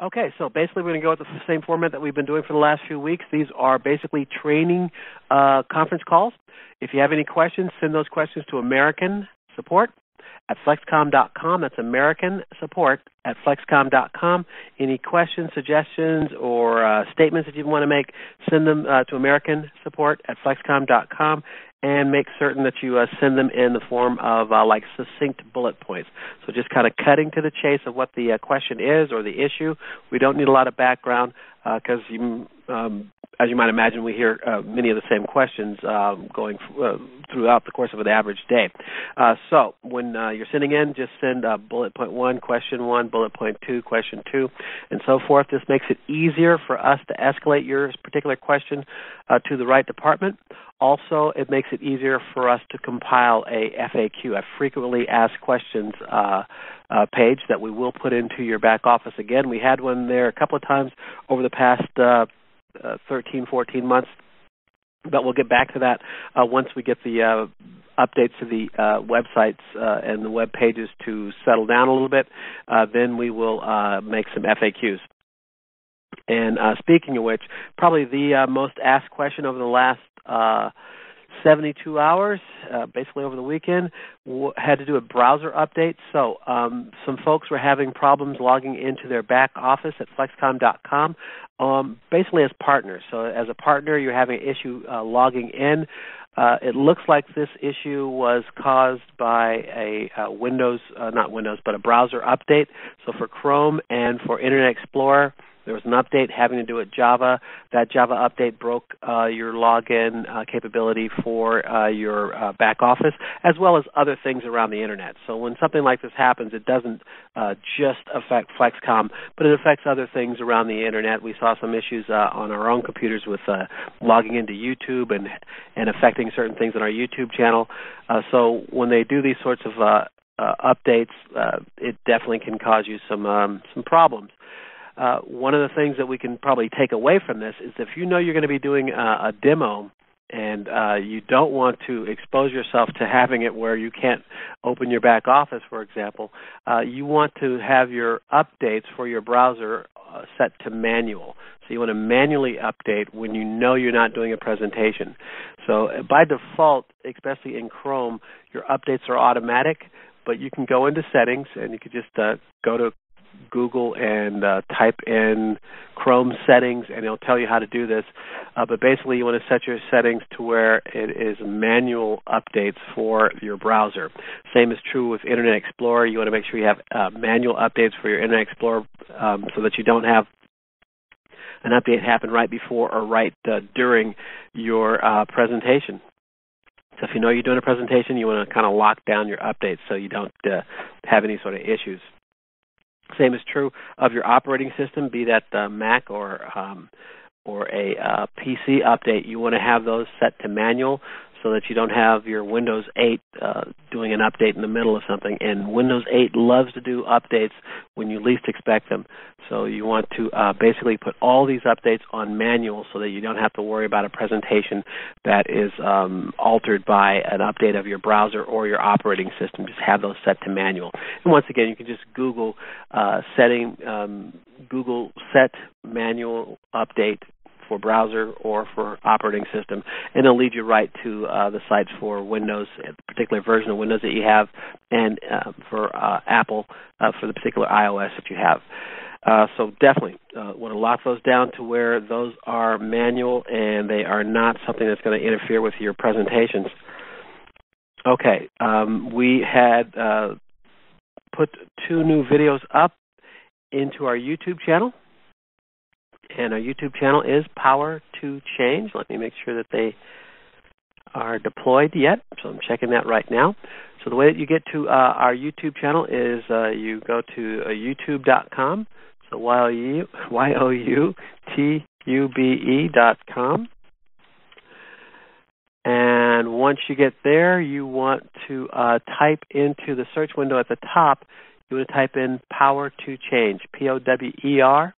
Okay, so basically we're going to go with the same format that we've been doing for the last few weeks. These are basically training conference calls. If you have any questions, send those questions to American Support at FlexKom.com. That's American Support at FlexKom.com. Any questions, suggestions, or statements that you want to make, send them to American Support at FlexKom.com, and make certain that you send them in the form of like succinct bullet points. So just kind of cutting to the chase of what the question is or the issue. We don't need a lot of background because as you might imagine, we hear many of the same questions going throughout the course of an average day. So when you're sending in, just send bullet point 1, question 1, bullet point 2, question 2, and so forth. This makes it easier for us to escalate your particular question to the right department. Also, it makes it easier for us to compile a FAQ, a frequently asked questions page that we will put into your back office. Again, we had one there a couple of times over the past 13, 14 months, but we'll get back to that once we get the updates to the websites and the web pages to settle down a little bit. Then we will make some FAQs. And speaking of which, probably the most asked question over the last 72 hours, basically over the weekend, had to do with browser updates. So some folks were having problems logging into their back office at FlexKom.com, basically as partners. So as a partner, you're having an issue logging in. It looks like this issue was caused by a but a browser update. So for Chrome and for Internet Explorer, there was an update having to do with Java. That Java update broke your login capability for your back office, as well as other things around the Internet. So when something like this happens, it doesn't just affect FlexKom, but it affects other things around the Internet. We saw some issues on our own computers with logging into YouTube and affecting certain things on our YouTube channel. So when they do these sorts of updates, it definitely can cause you some problems. One of the things that we can probably take away from this is if you know you're going to be doing a demo and you don't want to expose yourself to having it where you can't open your back office, for example, you want to have your updates for your browser set to manual. So you want to manually update when you know you're not doing a presentation. So by default, especially in Chrome, your updates are automatic, but you can go into settings and you can just go to Google and type in Chrome settings, and it'll tell you how to do this. But basically, you want to set your settings to where it is manual updates for your browser. Same is true with Internet Explorer. You want to make sure you have manual updates for your Internet Explorer so that you don't have an update happen right before or right during your presentation. So if you know you're doing a presentation, you want to kind of lock down your updates so you don't have any sort of issues. Same is true of your operating system, be that Mac or a PC update. You want to have those set to manual so that you don't have your Windows 8 doing an update in the middle of something. And Windows 8 loves to do updates when you least expect them. So you want to basically put all these updates on manual so that you don't have to worry about a presentation that is altered by an update of your browser or your operating system. Just have those set to manual. And once again, you can just Google Google set manual update for browser or for operating system, and it'll lead you right to the sites for Windows, a particular version of Windows that you have, and for Apple for the particular iOS that you have. So definitely want to lock those down to where those are manual and they are not something that's going to interfere with your presentations. Okay, we had put 2 new videos up into our YouTube channel. And our YouTube channel is Power to Change. Let me make sure that they are deployed yet. So I'm checking that right now. So the way that you get to our YouTube channel is you go to youtube.com. So youtube.com. And once you get there, you want to type into the search window at the top. You want to type in Power to Change, Power,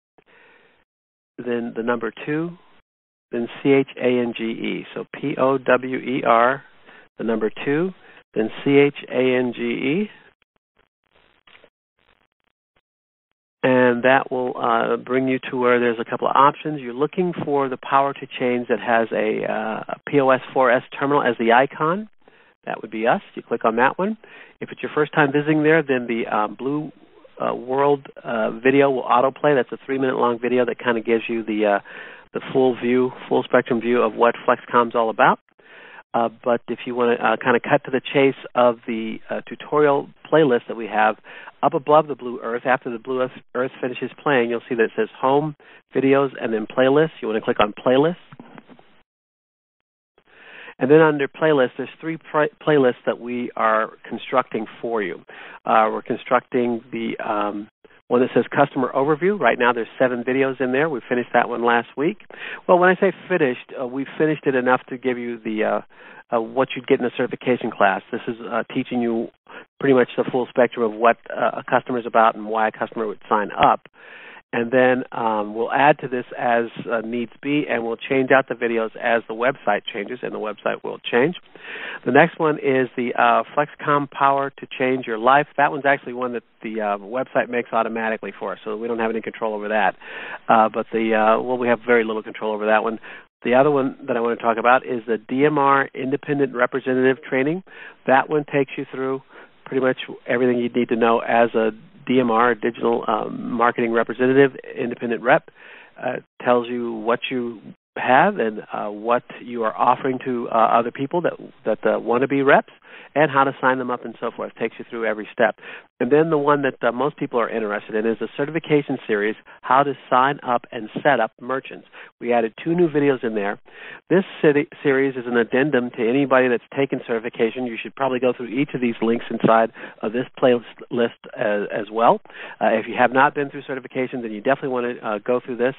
then the number 2, then CHANGE. So POWER, the number 2, then CHANGE. And that will bring you to where there's a couple of options. You're looking for the power to change that has a POS 4S terminal as the icon. That would be us. You click on that one. If it's your first time visiting there, then the blue world video will autoplay. That's a 3-minute long video that kind of gives you the full view, full spectrum view of what FlexKom's all about. But if you want to kind of cut to the chase of the tutorial playlist that we have, up above the blue earth, after the blue earth finishes playing, you'll see that it says Home, Videos, and then Playlists. You want to click on Playlists. And then under Playlists, there's 3 playlists that we are constructing for you. We're constructing the one that says Customer Overview. Right now there's 7 videos in there. We finished that one last week. Well, when I say finished, we finished it enough to give you the what you'd get in a certification class. This is teaching you pretty much the full spectrum of what a customer is about and why a customer would sign up. And then we'll add to this as needs be, and we'll change out the videos as the website changes, and the website will change. The next one is the FlexKom Power to Change Your Life. That one's actually one that the website makes automatically for us, so we don't have any control over that. But we have very little control over that one. The other one that I want to talk about is the DMR Independent Representative Training. That one takes you through pretty much everything you need to know as a DMR, Digital Marketing Representative, Independent Rep. Tells you what you have and what you are offering to other people that want to be reps, and how to sign them up and so forth. Takes you through every step. And then the one that most people are interested in is the certification series, How to Sign Up and Set Up Merchants. We added 2 new videos in there. This series is an addendum to anybody that's taken certification. You should probably go through each of these links inside of this playlist as well. If you have not been through certification, then you definitely want to go through this.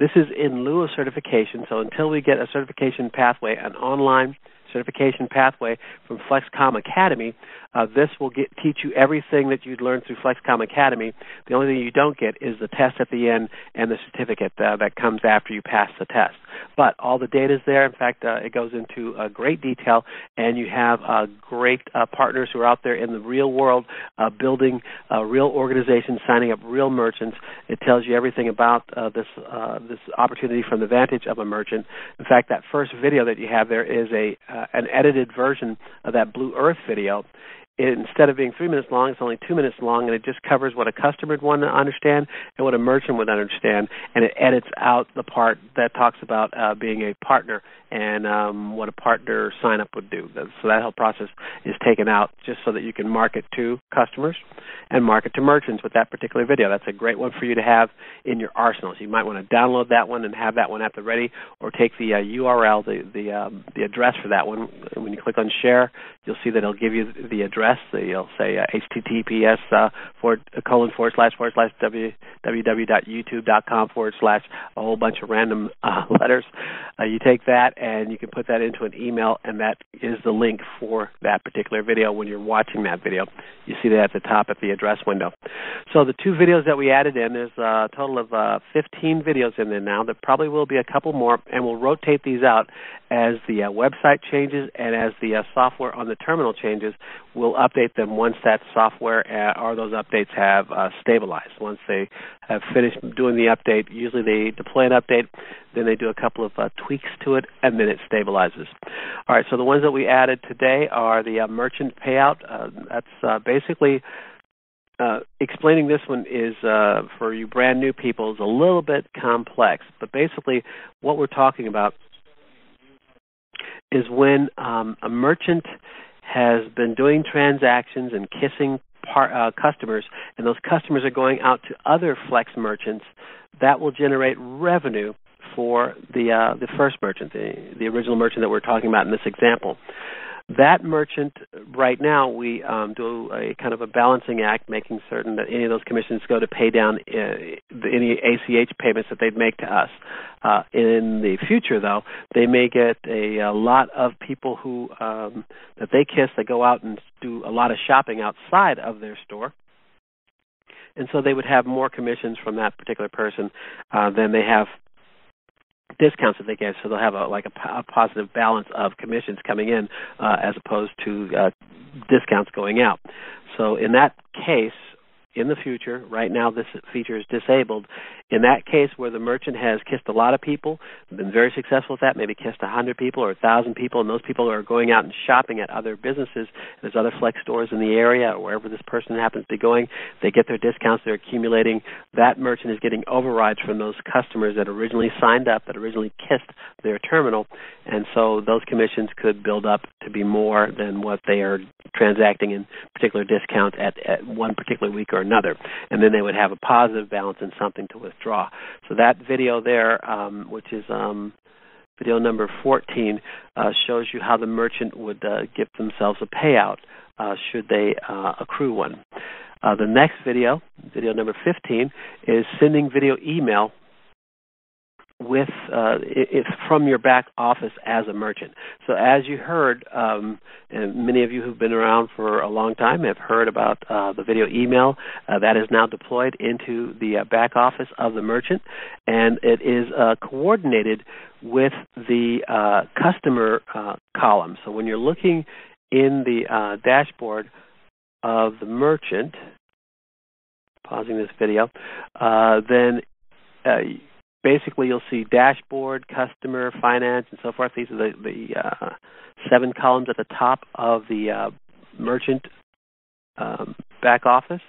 This is in lieu of certification, so until we get a certification pathway, an online certification pathway from FlexKom Academy, this will teach you everything that you'd learned through FlexKom Academy. The only thing you don't get is the test at the end and the certificate that comes after you pass the test. But all the data is there. In fact, it goes into great detail, and you have great partners who are out there in the real world building real organizations, signing up real merchants. It tells you everything about this opportunity from the vantage of a merchant. In fact, that first video that you have there is an edited version of that Blue Earth video. Instead of being 3 minutes long, it's only 2 minutes long, and it just covers what a customer would want to understand and what a merchant would understand, and it edits out the part that talks about being a partner and what a partner sign-up would do. So that whole process is taken out just so that you can market to customers and market to merchants with that particular video. That's a great one for you to have in your arsenal. So you might want to download that one and have that one at the ready, or take the URL, the address for that one. When you click on share, you'll see that it'll give you the address. You'll say https www.youtube.com/ a whole bunch of random letters. You take that and you can put that into an email, and that is the link for that particular video when you're watching that video. You see that at the top at the address window. So the 2 videos that we added in, there's a total of 15 videos in there now. There probably will be a couple more, and we'll rotate these out as the website changes and as the software on the terminal changes. We'll update them once that software or those updates have stabilized. Once they have finished doing the update, usually they deploy an update, then they do a couple of tweaks to it, and then it stabilizes. All right, so the ones that we added today are the merchant payout. That's basically explaining this one is, for you brand new people, is a little bit complex. But basically what we're talking about is when a merchant has been doing transactions and kissing customers, and those customers are going out to other Flex merchants, that will generate revenue for the first merchant, the original merchant that we're talking about in this example. That merchant, right now, we do a kind of a balancing act, making certain that any of those commissions go to pay down any ACH payments that they'd make to us. In the future, though, they may get a lot of people who that they kiss that go out and do a lot of shopping outside of their store. And so they would have more commissions from that particular person than they have discounts that they get, so they'll have a positive balance of commissions coming in as opposed to discounts going out. So in that case, in the future. Right now this feature is disabled. In that case where the merchant has kissed a lot of people, been very successful with that, maybe kissed 100 people or 1,000 people, and those people are going out and shopping at other businesses, there's other Flex stores in the area or wherever this person happens to be going, they get their discounts, they're accumulating. That merchant is getting overrides from those customers that originally signed up, that originally kissed their terminal, and so those commissions could build up to be more than what they are transacting in particular discounts at one particular week or another, and then they would have a positive balance and something to withdraw. So that video there, which is video number 14, shows you how the merchant would give themselves a payout should they accrue one. The next video, video number 15, is sending video email with from your back office as a merchant. So as you heard, and many of you who've been around for a long time have heard about the video email that is now deployed into the back office of the merchant, and it is coordinated with the customer column. So when you're looking in the dashboard of the merchant, pausing this video, then basically you'll see dashboard, customer, finance, and so forth. These are the 7 columns at the top of the merchant back office.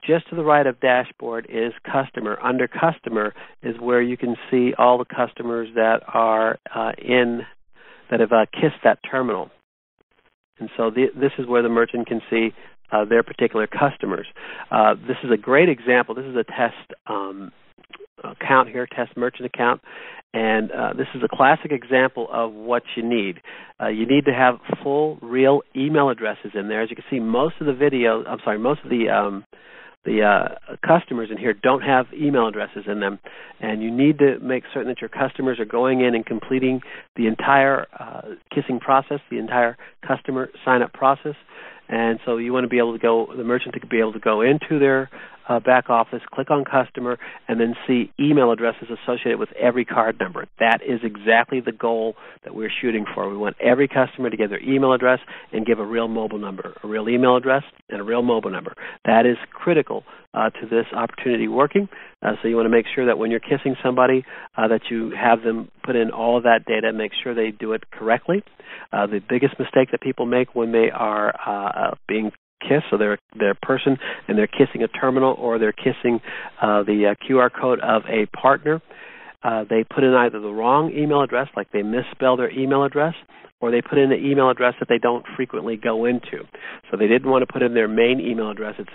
Just to the right of dashboard is customer. Under customer is where you can see all the customers that are that have kissed that terminal. And so this is where the merchant can see their particular customers. This is a great example. This is a test account here, test merchant account, and this is a classic example of what you need. You need to have full, real email addresses in there. As you can see, most of the customers in here don't have email addresses in them, and you need to make certain that your customers are going in and completing the entire kissing process, the entire customer sign-up process. And so you want to be able to the merchant to be able to go into their back office, click on customer, and then see email addresses associated with every card number. That is exactly the goal that we're shooting for. We want every customer to give their email address and give a real mobile number, a real email address and a real mobile number. That is critical to this opportunity working. So you want to make sure that when you're kissing somebody that you have them put in all of that data, make sure they do it correctly. The biggest mistake that people make when they are being kissed, so they're a person and they're kissing a terminal or they're kissing the QR code of a partner, they put in either the wrong email address, like they misspell their email address, or they put in an email address that they don't frequently go into. So they didn't want to put in their main email address, it's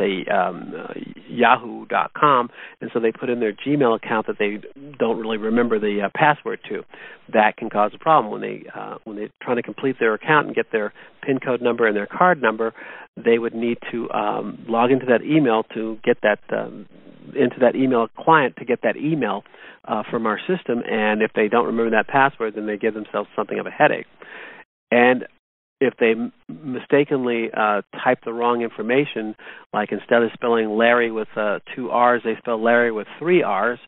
yahoo.com, and so they put in their Gmail account that they don't really remember the password to. That can cause a problem. When they're trying to complete their account and get their PIN code number and their card number, they would need to log into that email to get that, into that email client to get that email from our system, and if they don't remember that password, then they give themselves something of a headache. And if they mistakenly type the wrong information, like instead of spelling Larry with 2 R's, they spell Larry with 3 R's,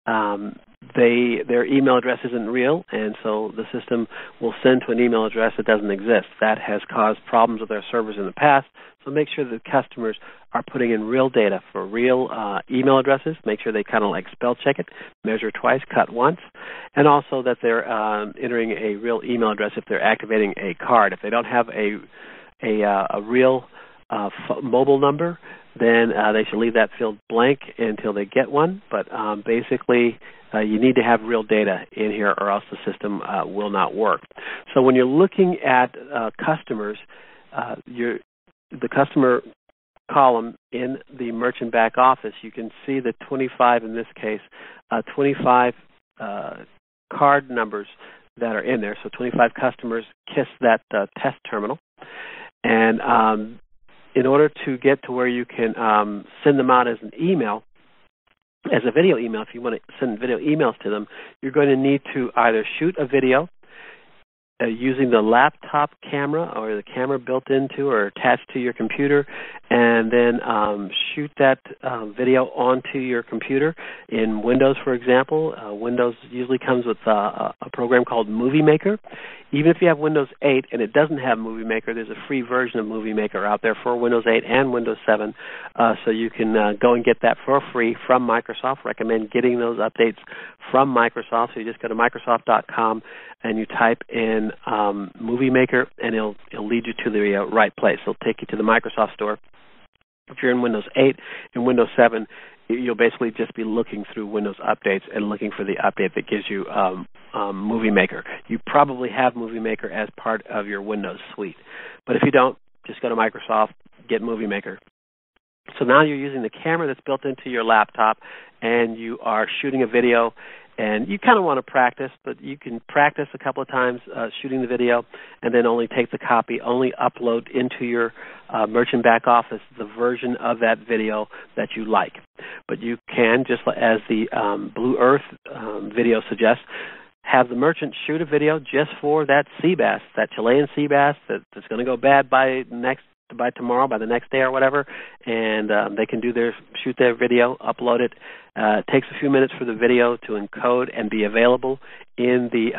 their email address isn't real, and so the system will send to an email address that doesn't exist. That has caused problems with our servers in the past, so make sure that customers are putting in real data for real email addresses. Make sure they kind of like spell check it, measure twice, cut once, and also that they're entering a real email address if they're activating a card. If they don't have a real mobile number, then they should leave that field blank until they get one. But basically, you need to have real data in here or else the system will not work. So when you're looking at customers, the customer column in the merchant back office, you can see the 25, in this case, 25 card numbers that are in there. So 25 customers kiss that test terminal. And in order to get to where you can send them out as an email, as a video email, if you want to send video emails to them, you're going to need to either shoot a video using the laptop camera or the camera built into or attached to your computer, and then shoot that video onto your computer. In Windows, for example, Windows usually comes with a program called Movie Maker. Even if you have Windows 8 and it doesn't have Movie Maker, there's a free version of Movie Maker out there for Windows 8 and Windows 7, so you can go and get that for free from Microsoft. Recommend getting those updates from Microsoft. So you just go to Microsoft.com and you type in Movie Maker, and it'll lead you to the right place. It'll take you to the Microsoft Store. If you're in Windows 8 and Windows 7, you'll basically just be looking through Windows updates and looking for the update that gives you Movie Maker. You probably have Movie Maker as part of your Windows suite. But if you don't, just go to Microsoft, get Movie Maker. So now you're using the camera that's built into your laptop, and you are shooting a video. And you kind of want to practice, but you can practice a couple of times shooting the video and then only take the copy, only upload into your merchant back office the version of that video that you like. But you can, just as the Blue Earth video suggests, have the merchant shoot a video just for that sea bass, that Chilean sea bass that's going to go bad by tomorrow, by the next day or whatever, and they can shoot their video, upload it. It takes a few minutes for the video to encode and be available in the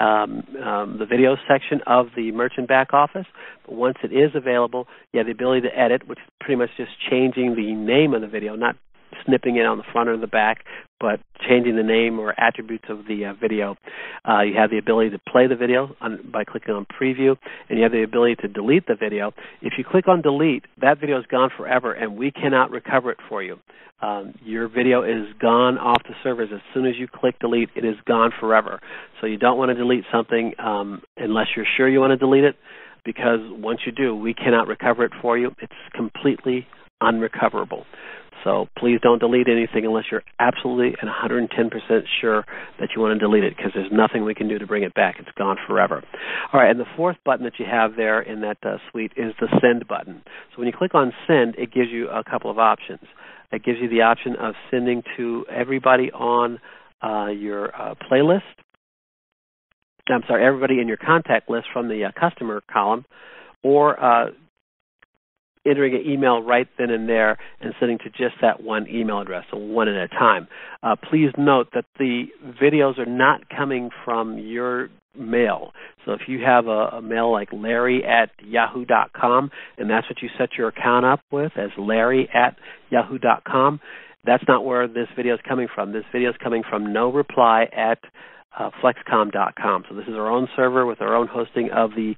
video section of the merchant back office. But once it is available, you have the ability to edit, which is pretty much just changing the name of the video, not snipping it on the front or the back, but changing the name or attributes of the video. You have the ability to play the video by clicking on preview, and you have the ability to delete the video. If you click on delete, that video is gone forever, and we cannot recover it for you. Your video is gone off the servers. As soon as you click delete, it is gone forever. So you don't want to delete something unless you're sure you want to delete it, because once you do, we cannot recover it for you. It's completely unrecoverable. So please don't delete anything unless you're absolutely and 110% sure that you want to delete it, because there's nothing we can do to bring it back. It's gone forever. All right, and the fourth button that you have there in that suite is the send button. So when you click on send, it gives you a couple of options. It gives you the option of sending to everybody on your playlist. I'm sorry, everybody in your contact list from the customer column, or entering an email right then and there and sending to just that one email address, so one at a time. Please note that the videos are not coming from your mail. So if you have a mail like larry@yahoo.com, and that's what you set your account up with, as larry@yahoo.com, that's not where this video is coming from. This video is coming from no reply at FlexKom.com. So this is our own server with our own hosting of the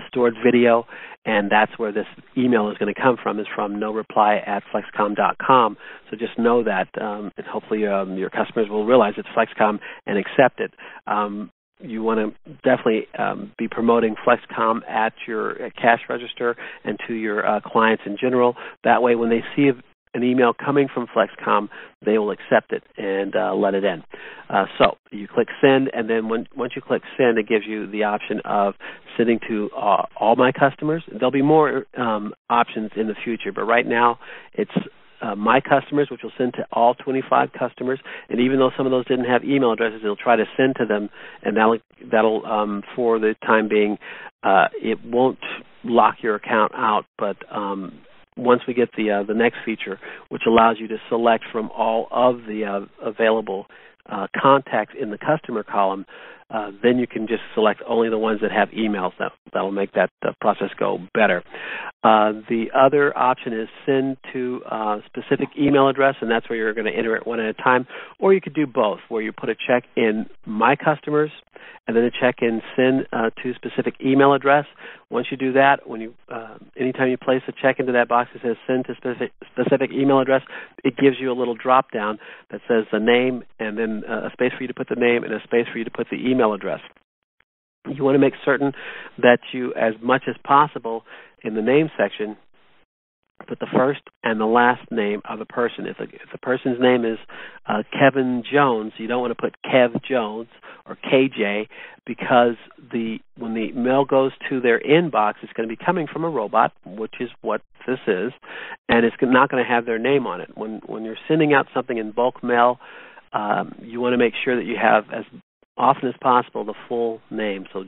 stored video, and that's where this email is going to come from, is from no reply at FlexKom.com. So just know that, and hopefully your customers will realize it's FlexKom and accept it. You want to definitely be promoting FlexKom at your cash register and to your clients in general. That way, when they see an email coming from FlexKom, they will accept it and let it in. So you click send, and then once you click send, it gives you the option of sending to all my customers. There'll be more options in the future, but right now it's my customers, which will send to all 25 customers. And even though some of those didn't have email addresses, it'll try to send to them, and that'll for the time being, it won't lock your account out, but once we get the next feature, which allows you to select from all of the available contacts in the customer column, then you can just select only the ones that have emails. That'll make that process go better. The other option is send to a specific email address, and that's where you're going to enter it one at a time. Or you could do both, where you put a check in My Customers and then a check in Send to a specific email address. Once you do that, anytime you place a check into that box that says Send to specific email address, it gives you a little drop down that says the name, and then a space for you to put the name and a space for you to put the email address. You want to make certain that you, as much as possible, in the name section, put the first and the last name of the person. If the person's name is Kevin Jones, you don't want to put Kev Jones or KJ, because when the mail goes to their inbox, it's going to be coming from a robot, which is what this is, and it's not going to have their name on it. When you're sending out something in bulk mail, you want to make sure that you have, as often as possible, the full name. So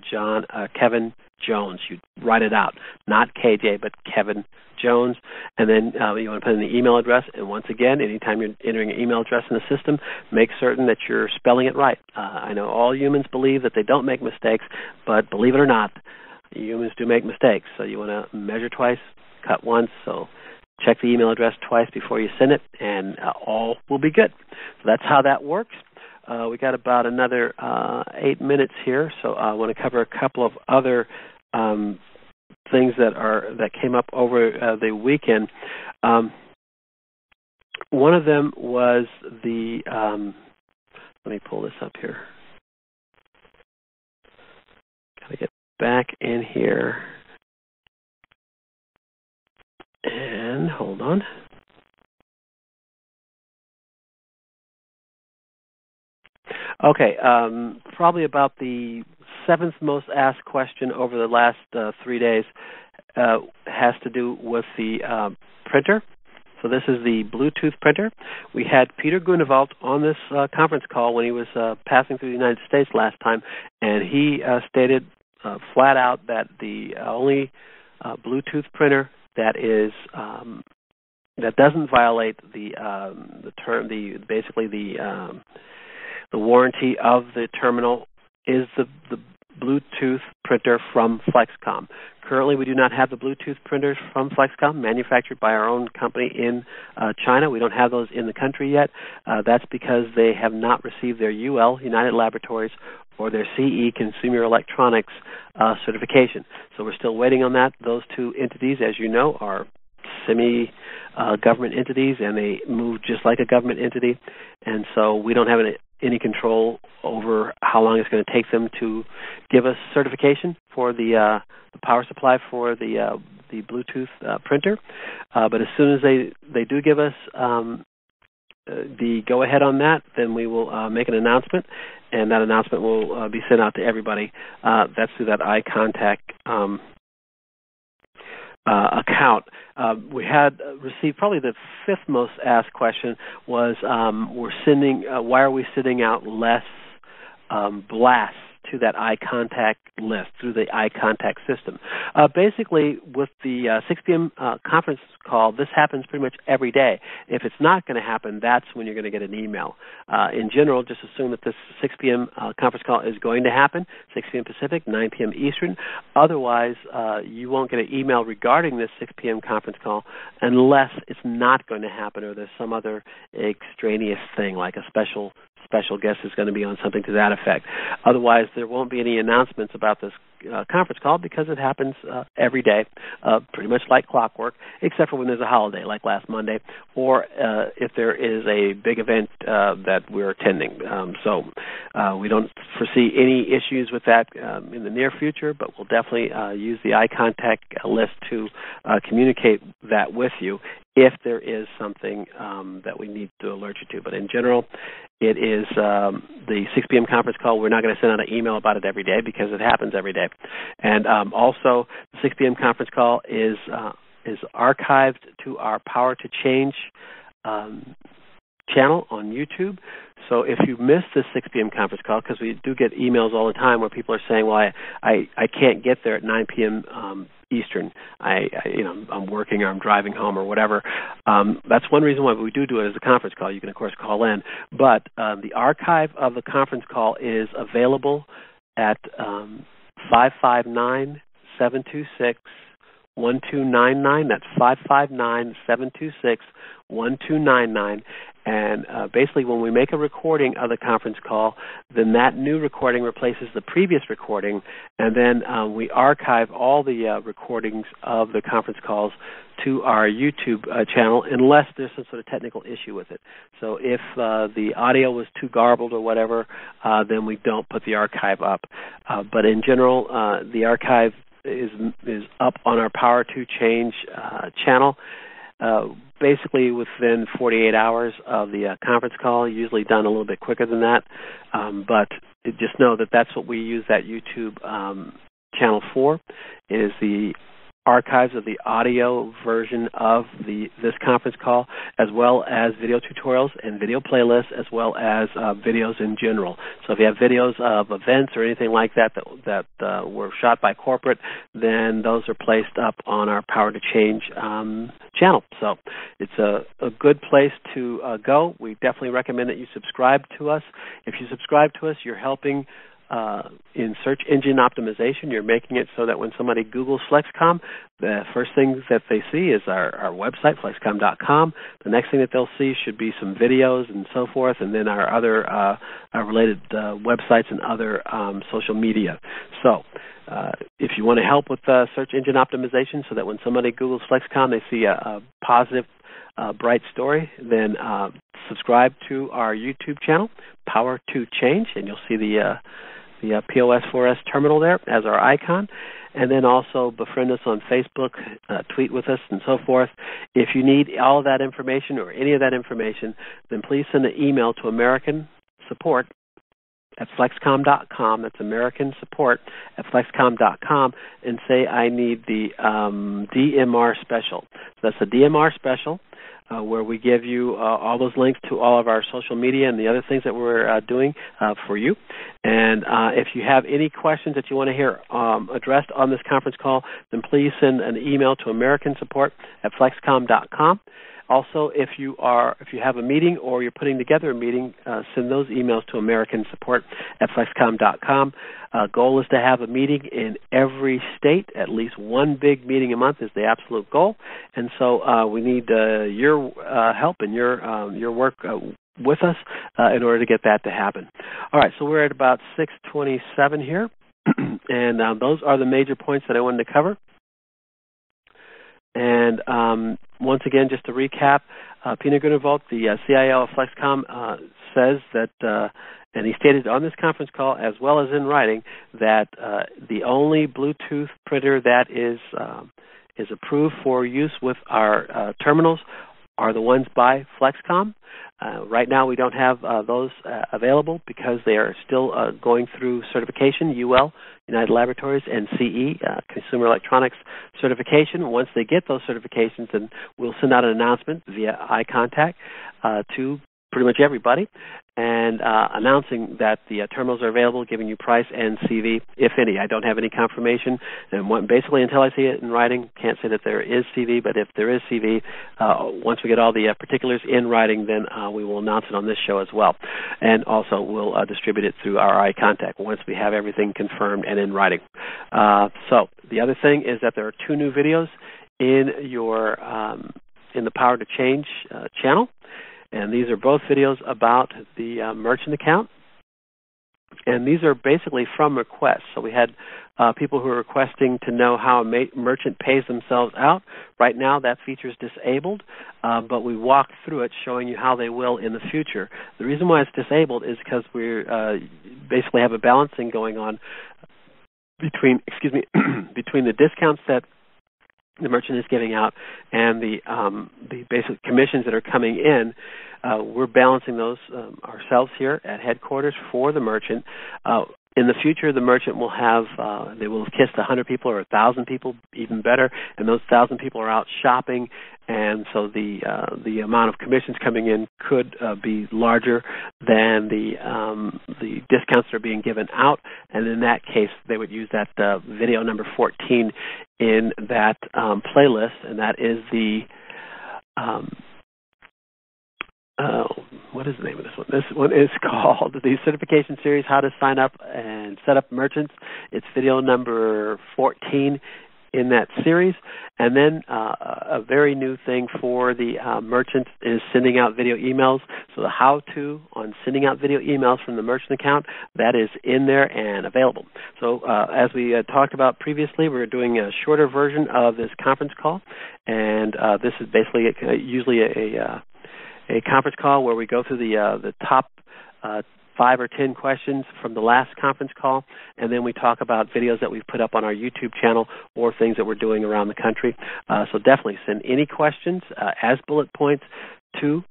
Kevin Jones. You write it out, not KJ, but Kevin Jones, and then you want to put in the email address. And once again, anytime you're entering an email address in the system, make certain that you're spelling it right. I know all humans believe that they don't make mistakes, but believe it or not, humans do make mistakes. So you want to measure twice, cut once. So check the email address twice before you send it, and all will be good. So that's how that works. We got about another 8 minutes here, so I want to cover a couple of other things that came up over the weekend. One of them was the let me pull this up here. Got to get back in here. And hold on. Okay, probably about the seventh most asked question over the last 3 days has to do with the printer. So this is the Bluetooth printer. We had Peter Gunevald on this conference call when he was passing through the United States last time, and he stated flat out that the only Bluetooth printer that is that doesn't violate the term, basically the warranty of the terminal is the Bluetooth printer from FlexKom. Currently, we do not have the Bluetooth printers from FlexKom, manufactured by our own company in China. We don't have those in the country yet. That's because they have not received their UL, United Laboratories, or their CE, Consumer Electronics certification. So we're still waiting on that. Those two entities, as you know, are semi-government entities, and they move just like a government entity. And so we don't have any control over how long it's going to take them to give us certification for the power supply for the Bluetooth printer. But as soon as they do give us the go-ahead on that, then we will make an announcement, and that announcement will be sent out to everybody. That's through that iContact account. We had received probably the fifth most asked question was why are we sending out less blasts to that iContact list through the iContact system. Basically, with the 6 p.m. Conference call, this happens pretty much every day. If it's not going to happen, that's when you're going to get an email. In general, just assume that this 6 p.m. Conference call is going to happen, 6 p.m. Pacific, 9 p.m. Eastern. Otherwise, you won't get an email regarding this 6 p.m. conference call unless it's not going to happen or there's some other extraneous thing like a special guest is going to be on something to that effect. Otherwise, there won't be any announcements about this conference call because it happens every day, pretty much like clockwork, except for when there's a holiday like last Monday, or if there is a big event that we're attending. So we don't foresee any issues with that in the near future, but we'll definitely use the iContact list to communicate that with you if there is something that we need to alert you to. But in general, it is the 6 p.m. conference call. We're not going to send out an email about it every day because it happens every day. And also, the 6 p.m. conference call is archived to our Power to Change channel on YouTube. So if you miss this 6 p.m. conference call, because we do get emails all the time where people are saying, well, I can't get there at 9 p.m. Eastern. I'm working or I'm driving home or whatever. That's one reason why we do it as a conference call. You can, of course, call in. But the archive of the conference call is available at 559-726-1299. That's 559-726-1299. And basically, when we make a recording of the conference call, then that new recording replaces the previous recording, and then we archive all the recordings of the conference calls to our YouTube channel unless there's some sort of technical issue with it. So if the audio was too garbled or whatever, then we don't put the archive up. But in general, the archive is up on our Power to Change channel. Basically within 48 hours of the conference call, usually done a little bit quicker than that. But just know that that's what we use that YouTube channel for, is the archives of the audio version of this conference call, as well as video tutorials and video playlists, as well as videos in general. So if you have videos of events or anything like that were shot by corporate, then those are placed up on our Power to Change channel. So it's a good place to go. We definitely recommend that you subscribe to us. If you subscribe to us, you're helping in search engine optimization. You're making it so that when somebody Googles FlexKom, the first thing that they see is our website, FlexKom.com. The next thing that they'll see should be some videos and so forth, and then our other our related websites and other social media. So if you want to help with search engine optimization so that when somebody Googles FlexKom, they see a positive, bright story, then subscribe to our YouTube channel, Power to Change, and you'll see the POS 4S terminal there as our icon. And then also befriend us on Facebook, tweet with us, and so forth. If you need all of that information or any of that information, then please send an email to American Support at FlexKom.com. That's American Support at FlexKom.com, and say I need the DMR special. So that's the DMR special, where we give you all those links to all of our social media and the other things that we're doing for you. And if you have any questions that you want to hear addressed on this conference call, then please send an email to American Support at FlexKom.com. Also, if you have a meeting or you're putting together a meeting, send those emails to American Support at FlexKom.com. Goal is to have a meeting in every state. At least one big meeting a month is the absolute goal. And so we need your help and your work with us in order to get that to happen. All right, so we're at about 6:27 here, and those are the major points that I wanted to cover. And once again, just to recap, Peter Grunewald, the CIO of FlexKom, says that, and he stated on this conference call as well as in writing, that the only Bluetooth printer that is approved for use with our terminals are the ones by FlexKom. Right now we don't have those available because they are still going through certification, UL, United Laboratories, and CE, Consumer Electronics certification. Once they get those certifications, then we'll send out an announcement via iContact to pretty much everybody, and announcing that the terminals are available, giving you price and CV, if any. I don't have any confirmation, and basically until I see it in writing, can't say that there is CV, but if there is CV, once we get all the particulars in writing, then we will announce it on this show as well. And also we'll distribute it through our iContact once we have everything confirmed and in writing. So the other thing is that there are 2 new videos in your in the Power to Change channel. And these are both videos about the merchant account. And these are basically from requests. So we had people who are requesting to know how a merchant pays themselves out. Right now that feature is disabled, but we walked through it showing you how they will in the future. The reason why it's disabled is because we basically have a balancing going on between, between the discounts that the merchant is giving out and the basic commissions that are coming in. We're balancing those ourselves here at headquarters for the merchant. In the future, the merchant will have, they will have kissed 100 people or 1,000 people, even better, and those 1,000 people are out shopping, and so the amount of commissions coming in could be larger than the discounts that are being given out, and in that case, they would use that video number 14 in that playlist, and that is the what is the name of this one? This one is called the Certification Series, How to Sign Up and Set Up Merchants. It's video number 14 in that series. And then a very new thing for the merchants is sending out video emails. So the how-to on sending out video emails from the merchant account, that is in there and available. So as we talked about previously, we're doing a shorter version of this conference call. And this is basically usually a conference call where we go through the top 5 or 10 questions from the last conference call, and then we talk about videos that we've put up on our YouTube channel or things that we're doing around the country. So definitely send any questions as bullet points to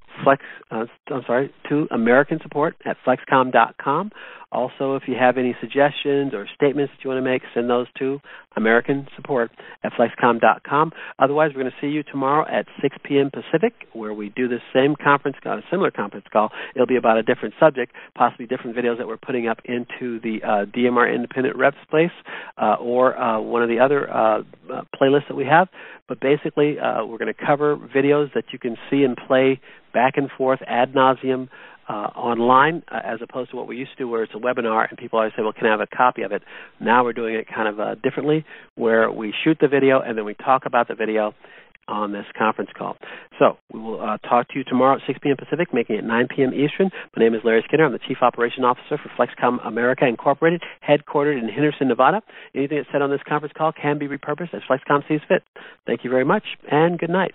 American Support at FlexKom.com. Also, if you have any suggestions or statements that you want to make, send those to AmericanSupport@FlexKom.com. Otherwise, we're going to see you tomorrow at 6 p.m. Pacific, where we do this same conference call, a similar conference call. It'll be about a different subject, possibly different videos that we're putting up into the DMR Independent Reps place or one of the other playlists that we have. But basically, we're going to cover videos that you can see and play back and forth ad nauseum online, as opposed to what we used to do where it's a webinar and people always say, well, can I have a copy of it? Now we're doing it kind of differently, where we shoot the video and then we talk about the video on this conference call. So we will talk to you tomorrow at 6 p.m. Pacific, making it 9 p.m. Eastern. My name is Larry Skinner. I'm the Chief Operation Officer for FlexKom America Incorporated, headquartered in Henderson, Nevada. Anything that's said on this conference call can be repurposed as FlexKom sees fit. Thank you very much, and good night.